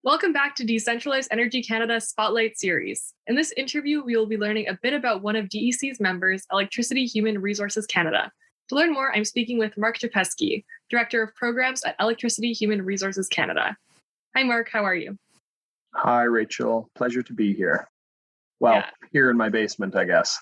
Welcome back to Decentralized Energy Canada's Spotlight Series. In this interview, we will be learning a bit about one of DEC's members, Electricity Human Resources Canada. To learn more, I'm speaking with Mark Chapeskie, Director of Programs at Electricity Human Resources Canada. Hi, Mark. How are you? Hi, Rachel. Pleasure to be here. Well, Here in my basement, I guess.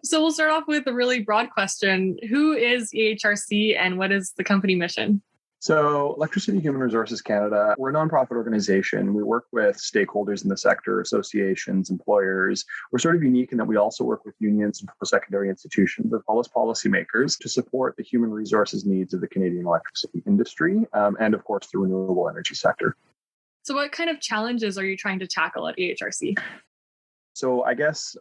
So we'll start off with a really broad question. Who is EHRC and what is the company mission? So Electricity Human Resources Canada, we're a nonprofit organization. We work with stakeholders in the sector, associations, employers. We're sort of unique in that we also work with unions and post-secondary institutions, as well as policymakers, to support the human resources needs of the Canadian electricity industry and, of course, the renewable energy sector. So what kind of challenges are you trying to tackle at EHRC? So I guess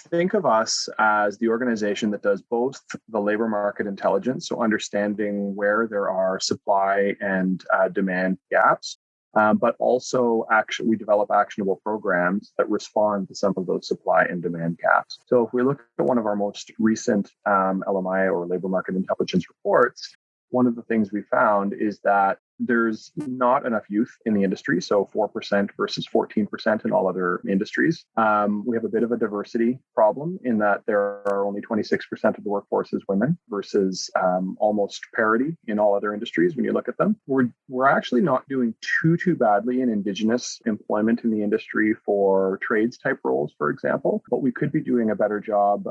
think of us as the organization that does both the labor market intelligence, so understanding where there are supply and demand gaps, but also we develop actionable programs that respond to some of those supply and demand gaps. So if we look at one of our most recent LMI or labor market intelligence reports, one of the things we found is that there's not enough youth in the industry, so 4% versus 14% in all other industries. We have a bit of a diversity problem in that there are only 26% of the workforce is women versus almost parity in all other industries when you look at them. We're actually not doing too badly in Indigenous employment in the industry for trades type roles, for example, but we could be doing a better job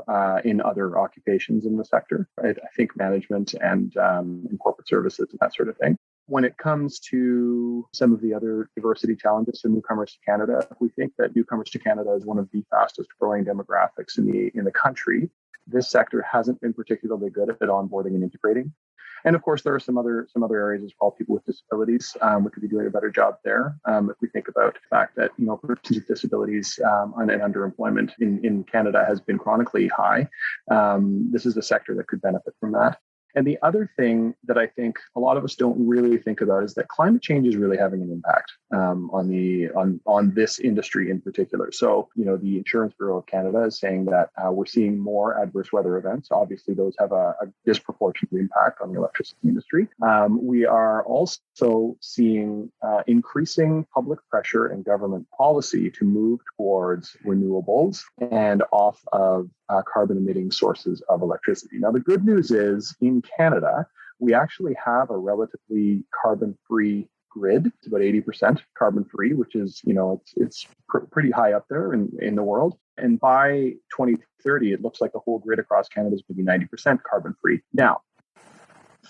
in other occupations in the sector, right? I think management and in corporate services and that sort of thing. When it comes to some of the other diversity challenges to newcomers to Canada, we think that newcomers to Canada is one of the fastest growing demographics in the country. This sector hasn't been particularly good at onboarding and integrating. And of course, there are some other areas as well. People with disabilities, we could be doing a better job there. If we think about the fact that persons with disabilities and underemployment in Canada has been chronically high, this is a sector that could benefit from that. And the other thing that I think a lot of us don't really think about is that climate change is really having an impact on this industry in particular. So, the Insurance Bureau of Canada is saying that we're seeing more adverse weather events. Obviously, those have a disproportionate impact on the electricity industry. We are also seeing increasing public pressure and government policy to move towards renewables and off of carbon-emitting sources of electricity. Now, the good news is in Canada, we actually have a relatively carbon-free grid. It's about 80% carbon-free, which is, it's pretty high up there in the world. And by 2030, it looks like the whole grid across Canada is going to be 90% carbon-free. Now,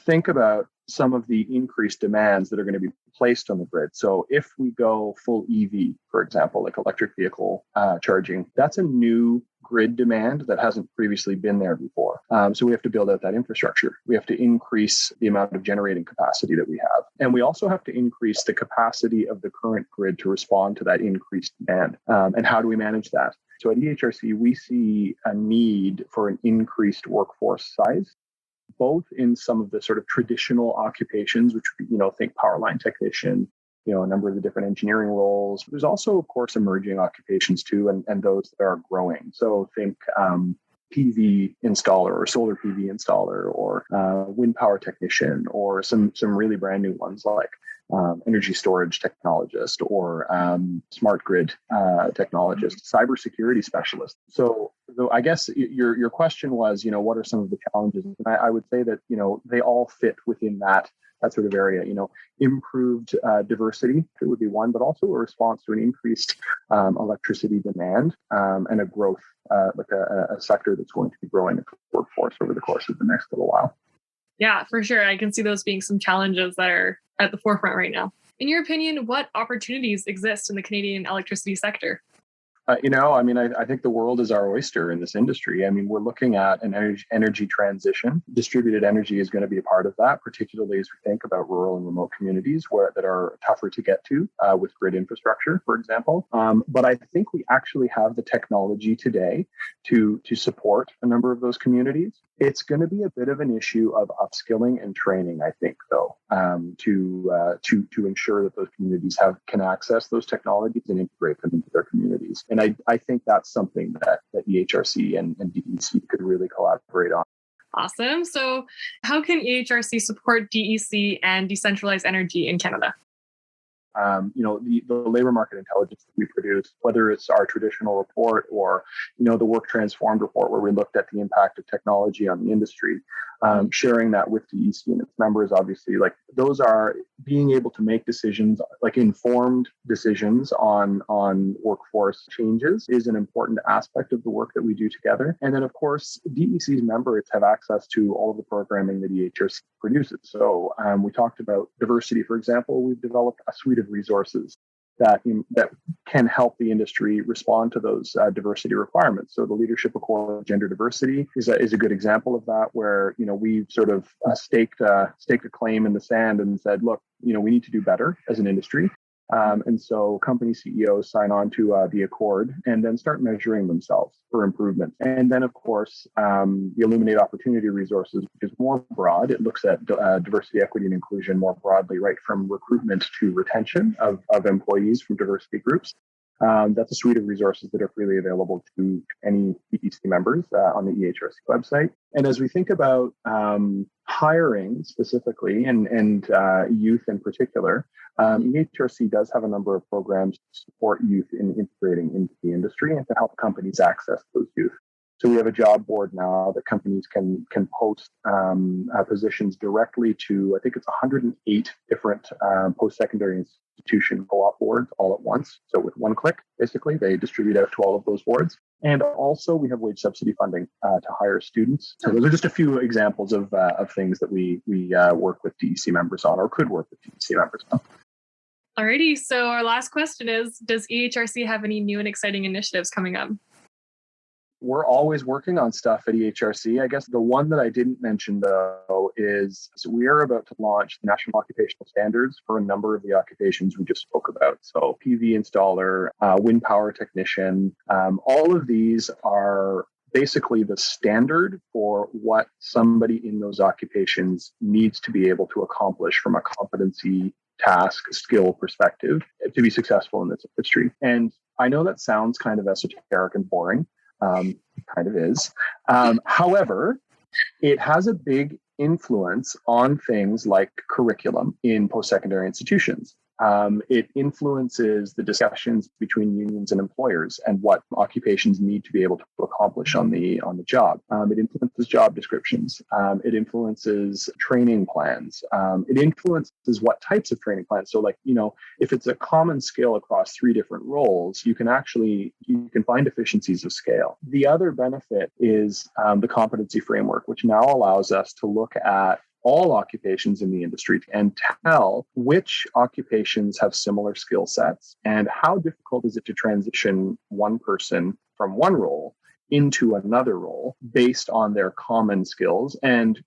think about some of the increased demands that are going to be placed on the grid. So if we go full EV, for example, like electric vehicle charging, that's a new grid demand that hasn't previously been there before. So we have to build out that infrastructure. We have to increase the amount of generating capacity that we have. And we also have to increase the capacity of the current grid to respond to that increased demand. And how do we manage that? So at EHRC, we see a need for an increased workforce size, both in some of the sort of traditional occupations, which, think power line technician, a number of the different engineering roles. There's also, of course, emerging occupations too, and those that are growing. So think PV installer or solar PV installer or wind power technician or some really brand new ones like energy storage technologist or smart grid technologist, cybersecurity specialist. So I guess your question was, what are some of the challenges? And I would say that, they all fit within that sort of area. Improved diversity, it would be one, but also a response to an increased electricity demand and a growth, like a sector that's going to be growing its workforce over the course of the next little while. Yeah, for sure. I can see those being some challenges that are at the forefront right now. In your opinion, what opportunities exist in the Canadian electricity sector? I think the world is our oyster in this industry. We're looking at an energy transition. Distributed energy is going to be a part of that, particularly as we think about rural and remote communities that are tougher to get to with grid infrastructure, for example. But I think we actually have the technology today to support a number of those communities. It's going to be a bit of an issue of upskilling and training, I think, though, to ensure that those communities can access those technologies and integrate them into their communities. And I think that's something that EHRC and DEC could really collaborate on. Awesome. So how can EHRC support DEC and decentralized energy in Canada? The labor market intelligence that we produce, whether it's our traditional report or, the Work Transformed report, where we looked at the impact of technology on the industry, sharing that with DEC and its members, obviously, like those are being able to make decisions, like informed decisions on workforce changes is an important aspect of the work that we do together. And then, of course, DEC's members have access to all of the programming that EHRC produces. So we talked about diversity, for example. We've developed a suite of resources that can help the industry respond to those diversity requirements. So the Leadership Accord Gender Diversity is a good example of that, where we've sort of staked a claim in the sand and said, look, we need to do better as an industry. And so company CEOs sign on to the Accord and then start measuring themselves for improvement. And then, of course, the Illuminate Opportunity Resources, which is more broad. It looks at diversity, equity, and inclusion more broadly, right from recruitment to retention of employees from diversity groups. That's a suite of resources that are freely available to any DEC members on the EHRC website. And as we think about hiring specifically and youth in particular, EHRC does have a number of programs to support youth in integrating into the industry and to help companies access those youth. So we have a job board now that companies can post positions directly to, I think it's 108 different post-secondary institution co-op boards all at once. So with one click, basically, they distribute out to all of those boards. And also we have wage subsidy funding to hire students. So those are just a few examples of things that we work with DEC members on, or could work with DEC members on. Alrighty, so our last question is, does EHRC have any new and exciting initiatives coming up? We're always working on stuff at EHRC. I guess the one that I didn't mention, though, is we are about to launch the National Occupational Standards for a number of the occupations we just spoke about. So PV installer, wind power technician, all of these are basically the standard for what somebody in those occupations needs to be able to accomplish from a competency, task, skill perspective to be successful in this industry. And I know that sounds kind of esoteric and boring. Kind of is. However, it has a big influence on things like curriculum in post-secondary institutions. It influences the discussions between unions and employers and what occupations need to be able to accomplish on the job. It influences job descriptions. It influences training plans. It influences what types of training plans. So, if it's a common skill across 3 different roles, you can find efficiencies of scale. The other benefit is the competency framework, which now allows us to look at all occupations in the industry and tell which occupations have similar skill sets and how difficult is it to transition one person from one role into another role based on their common skills and,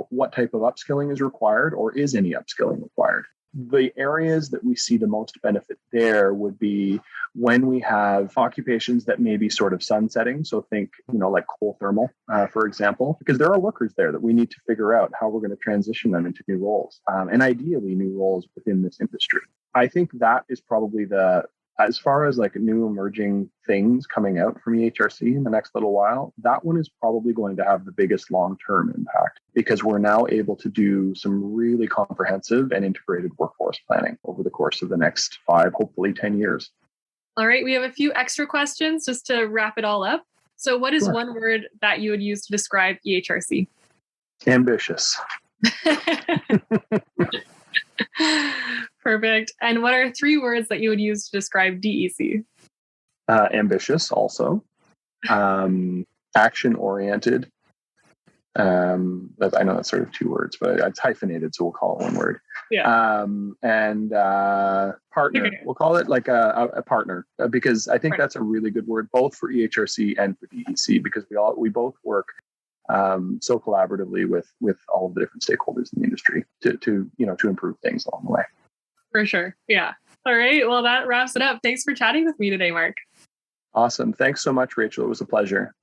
what type of upskilling is required, or is any upskilling required. The areas that we see the most benefit there would be when we have occupations that may be sort of sunsetting. So think, like coal thermal, for example, because there are workers there that we need to figure out how we're going to transition them into new roles, and ideally new roles within this industry. I think that is probably as far as like new emerging things coming out from EHRC in the next little while, that one is probably going to have the biggest long-term impact because we're now able to do some really comprehensive and integrated workforce planning over the course of the next 5, hopefully 10 years. All right, we have a few extra questions just to wrap it all up. So what is one word that you would use to describe EHRC? Ambitious. Perfect. And what are 3 words that you would use to describe DEC? Ambitious also. Action-oriented. I know that's sort of 2 words, but it's hyphenated, so we'll call it 1 word. Yeah. And partner. Okay. We'll call it like a partner, because I think that's a really good word, both for EHRC and for DEC, because we both work so collaboratively with all of the different stakeholders in the industry to improve things along the way. For sure. Yeah. All right. Well, that wraps it up. Thanks for chatting with me today, Mark. Awesome. Thanks so much, Rachel. It was a pleasure.